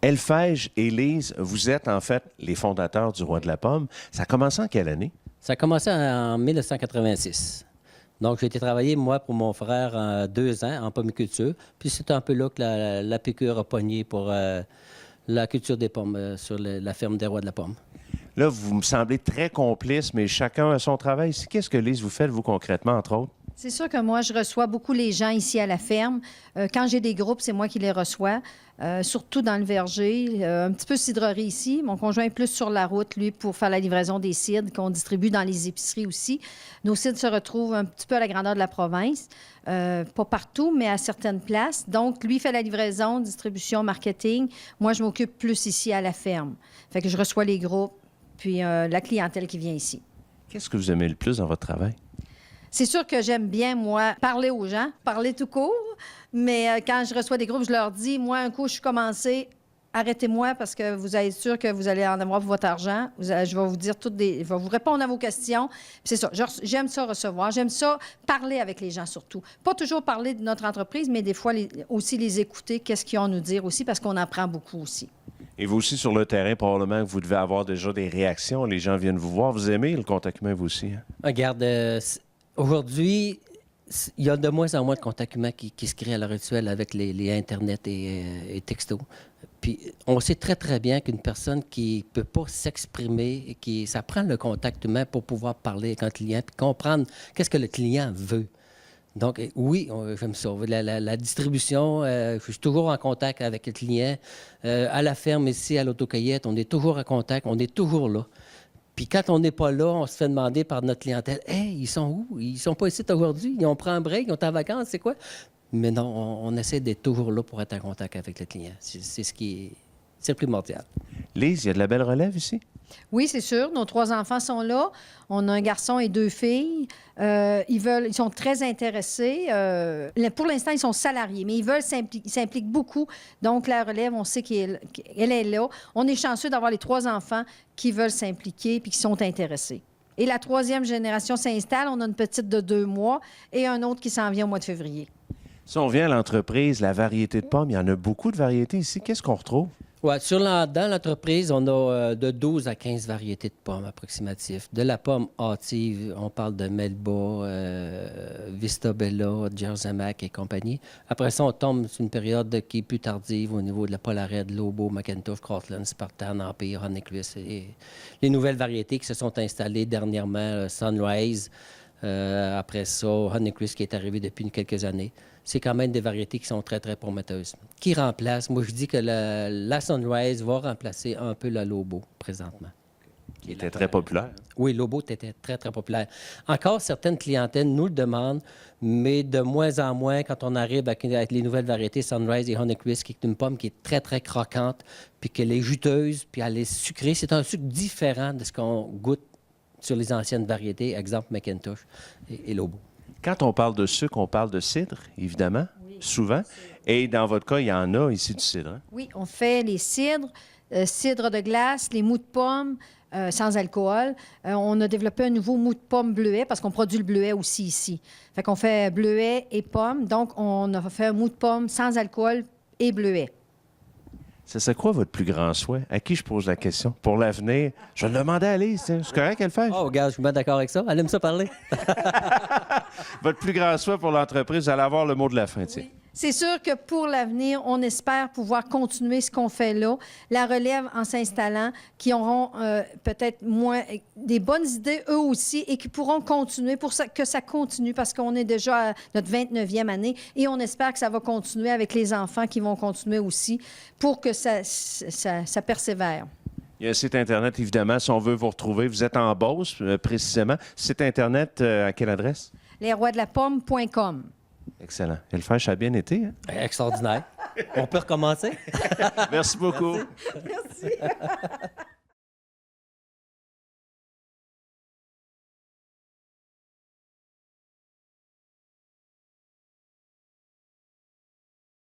Elfège et Lise, vous êtes en fait les fondateurs du Roi de la Pomme. Ça a commencé en quelle année? Ça a commencé en 1986. Donc, j'ai été travailler, moi, pour mon frère, 2 ans en pommiculture. Puis c'est un peu là que la piqûre a pogné pour la culture des pommes sur la ferme des Rois de la Pomme. Là, vous me semblez très complice, mais chacun a son travail. Qu'est-ce que, Lise, vous faites, vous, concrètement, entre autres? C'est sûr que moi, je reçois beaucoup les gens ici à la ferme. Quand j'ai des groupes, c'est moi qui les reçois, surtout dans le verger. Un petit peu cidrerie ici. Mon conjoint est plus sur la route, lui, pour faire la livraison des cidres qu'on distribue dans les épiceries aussi. Nos cidres se retrouvent un petit peu à la grandeur de la province. Pas partout, mais à certaines places. Donc, lui fait la livraison, distribution, marketing. Moi, je m'occupe plus ici à la ferme. Fait que je reçois les groupes, puis la clientèle qui vient ici. Qu'est-ce que vous aimez le plus dans votre travail? C'est sûr que j'aime bien, moi, parler aux gens, parler tout court, mais quand je reçois des groupes, je leur dis, moi, un coup, je suis commencé, arrêtez-moi parce que vous allez être sûr que vous allez en avoir pour votre argent. Je vais vous dire je vais vous répondre à vos questions. Puis c'est ça, j'aime ça recevoir, j'aime ça parler avec les gens surtout. Pas toujours parler de notre entreprise, mais des fois aussi les écouter, qu'est-ce qu'ils ont à nous dire aussi, parce qu'on apprend beaucoup aussi. Et vous aussi, sur le terrain, probablement que vous devez avoir déjà des réactions. Les gens viennent vous voir. Vous aimez le contact humain, vous aussi? Hein? Regarde, aujourd'hui, il y a de moins en moins de contacts humains qui se créent à l'heure actuelle avec les Internet et textos. Puis on sait très, très bien qu'une personne qui ne peut pas s'exprimer, ça prend le contact humain pour pouvoir parler avec un client puis comprendre qu'est-ce que le client veut. Donc, oui, j'aime ça. La distribution, je suis toujours en contact avec le client. À la ferme ici, à l'autocueillette, on est toujours en contact, on est toujours là. Puis quand on n'est pas là, on se fait demander par notre clientèle, « Hey, ils sont où? Ils sont pas ici aujourd'hui? Ils ont pris un break? Ils ont été en vacances? C'est quoi? » Mais non, on essaie d'être toujours là pour être en contact avec le client. C'est ce qui est... C'est primordial. Lise, il y a de la belle relève ici? Oui, c'est sûr. Nos 3 enfants sont là. On a un garçon et 2 filles. Ils sont très intéressés. Pour l'instant, ils sont salariés, mais ils s'impliquent beaucoup. Donc, la relève, on sait qu'elle est là. On est chanceux d'avoir les 3 enfants qui veulent s'impliquer puis qui sont intéressés. Et la 3e génération s'installe. On a une petite de 2 mois et un autre qui s'en vient au mois de février. Si on vient à l'entreprise, la variété de pommes, il y en a beaucoup de variétés ici. Qu'est-ce qu'on retrouve? Ouais, dans l'entreprise, on a de 12 à 15 variétés de pommes approximatives. De la pomme hâtive, on parle de Melba, Vista Bella, Jersey Mac et compagnie. Après ça, on tombe sur une période qui est plus tardive au niveau de la Polared, Lobo, McIntosh, Cortland, Spartan, Empire, Honeycrisp et les nouvelles variétés qui se sont installées dernièrement, Sunrise. Après ça, Honeycrisp qui est arrivé depuis quelques années. C'est quand même des variétés qui sont très, très prometteuses. Qui remplacent, moi je dis que la Sunrise va remplacer un peu la Lobo présentement. Qui était très populaire. Oui, Lobo était très, très populaire. Encore, certaines clientèles nous le demandent, mais de moins en moins quand on arrive avec les nouvelles variétés Sunrise et Honeycrisp, qui est une pomme qui est très, très croquante, puis qu'elle est juteuse, puis elle est sucrée. C'est un sucre différent de ce qu'on goûte sur les anciennes variétés, exemple McIntosh et Lobo. Quand on parle de sucre, on parle de cidre, évidemment, oui, souvent. Et dans votre cas, il y en a ici du cidre. Hein? Oui, on fait les cidres, cidre de glace, les mous de pommes sans alcool. On a développé un nouveau mou de pomme bleuet parce qu'on produit le bleuet aussi ici. Fait qu'on fait bleuet et pommes. Donc, on a fait un mou de pomme sans alcool et bleuet. C'est quoi votre plus grand souhait? À qui je pose la question? Pour l'avenir, je vais le demander à Alice. C'est correct qu'elle le fasse? Oh, regarde, je suis bien d'accord avec ça. Elle aime ça parler. Votre plus grand souhait pour l'entreprise, vous allez avoir le mot de la fin. Oui. C'est sûr que pour l'avenir, on espère pouvoir continuer ce qu'on fait là. La relève en s'installant, qui auront peut-être moins des bonnes idées eux aussi et qui pourront continuer que ça continue parce qu'on est déjà à notre 29e année et on espère que ça va continuer avec les enfants qui vont continuer aussi pour que ça persévère. Il y a un site Internet, évidemment, si on veut vous retrouver. Vous êtes en Beauce, précisément. Site Internet, à quelle adresse? lesroisdelapomme.com. Excellent. Elfège, ça a bien été. Hein? Extraordinaire. On peut recommencer? Merci beaucoup. Merci.